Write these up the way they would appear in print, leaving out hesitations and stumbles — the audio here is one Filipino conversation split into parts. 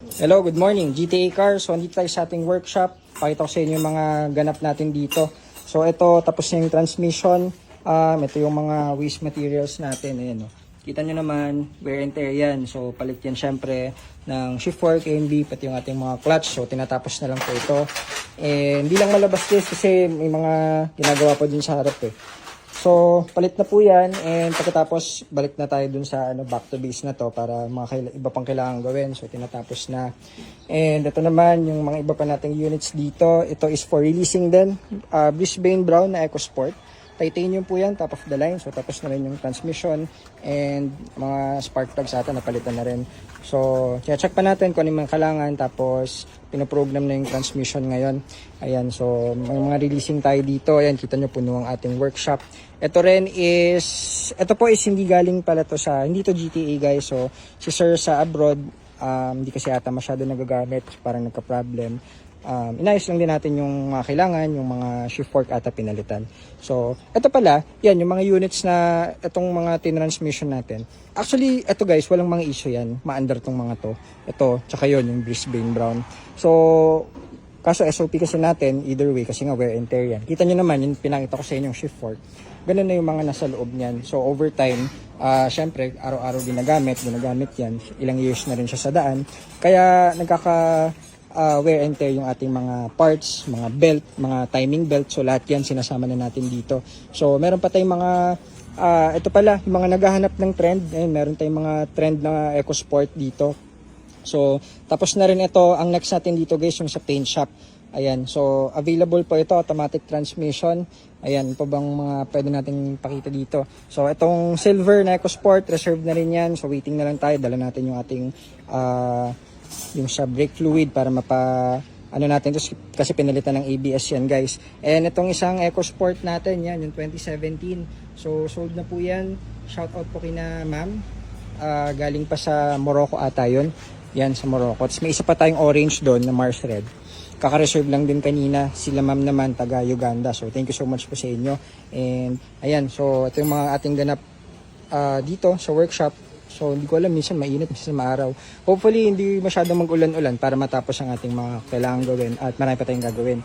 Hello, good morning. GTA Cars. So, andito tayo sa ating workshop. Pakita ko sa inyo yung mga ganap natin dito. So, ito, tapos na yung transmission. Ito yung mga waste materials natin. Ayan, oh. Kita nyo naman, wear and tear yan. So, palit yan syempre ng shift work, AMB, pati yung ating mga clutch. So, tinatapos na lang po ito. And hindi lang malabas this kasi may mga ginagawa po din sa harap eh. So, palit na po yan and pagkatapos balik na tayo dun sa back to base na to para mga iba pang kailangan gawin. So, tinatapos na. And ito naman yung mga iba pa nating units dito. Ito is for releasing din. Brisbane Brown na EcoSport. Titanium po yan, top of the line. So, tapos na rin yung transmission and mga spark plugs ata napalitan na rin. So, check pa natin kung ano yung kailangan. Tapos, pinoprogram na yung transmission ngayon. Ayan, so, may mga releasing tayo dito. Ayan, kita nyo puno ang ating workshop. Ito rin is, ito po is hindi galing pala to sa, hindi to GTA guys. So, si sir sa abroad, hindi kasi ata masyado nagagamit. Parang nagka-problem. Inayos lang din natin yung mga kailangan, yung mga shift work ata pinalitan. So, ito pala, yan, yung mga units na itong mga tinransmission natin. Actually, ito guys, walang mga issue yan. Ma-under tong mga to. Ito, tsaka yun, yung Brisbane Brown. So, kaso SOP kasi natin, either way, kasi nga wear and tear yan. Kita nyo naman, yung pinakita ko sa inyo yung shift work. Ganun na yung mga nasa loob niyan. So, over time, syempre, araw-araw ginagamit yan. Ilang years na rin siya sa daan. Kaya, wear and tear yung ating mga parts, mga belt, mga timing belt. So lahat yan sinasama na natin dito. So meron pa tayong mga ito pala, yung mga naghahanap ng trend. Meron tayong mga trend na EcoSport dito. So tapos na rin ito. Ang next natin dito guys yung sa paint shop. Ayan, so available po ito, automatic transmission. Ayan, pa bang mga pwede nating pakita dito. So itong silver na EcoSport, reserved na rin yan. So waiting na lang tayo, dala natin yung ating yung sa brake fluid para natin to, kasi pinalitan ng ABS yan guys. And itong isang EcoSport natin yan, yung 2017. So sold na po yan. Shout out po kina ma'am. Galing pa sa Morocco ata yun. Yan sa Morocco. Tapos may isa pa tayong orange doon na Mars Red. Kaka-reserve lang din kanina. Sila ma'am naman taga Uganda. So thank you so much po sa inyo. And ayan, so ito yung mga ating ganap dito sa workshop. So, hindi ko alam, minsan mainit, minsan maaraw. Hopefully, hindi masyadong mag-ulan-ulan para matapos ang ating mga kailangan gawin. At marami pa tayong gagawin.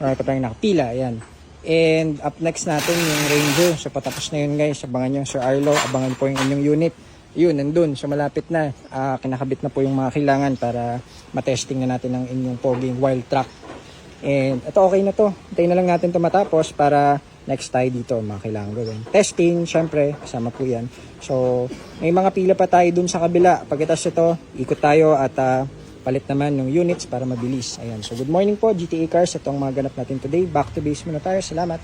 Marami pa tayong nakapila, ayan. And up next natin yung Ranger. So, patapos na yun guys. Abangan nyo, Sir Arlo. Abangan po yung inyong unit. Yun, nandun. So, malapit na. Kinakabit na po yung mga kailangan para matesting na natin ang inyong poging wild track. And ito okay na to. Hintayin na lang natin to matapos para next tayo dito mga kailangan gawin. Testing, syempre, kasama po yan. So, may mga pila pa tayo dun sa kabila. Pagkatapos ito, ikot tayo at palit naman ng units para mabilis. Ayan. So, good morning po, GTA Cars. Ito ang mga ganap natin today. Back to base muna tayo. Salamat.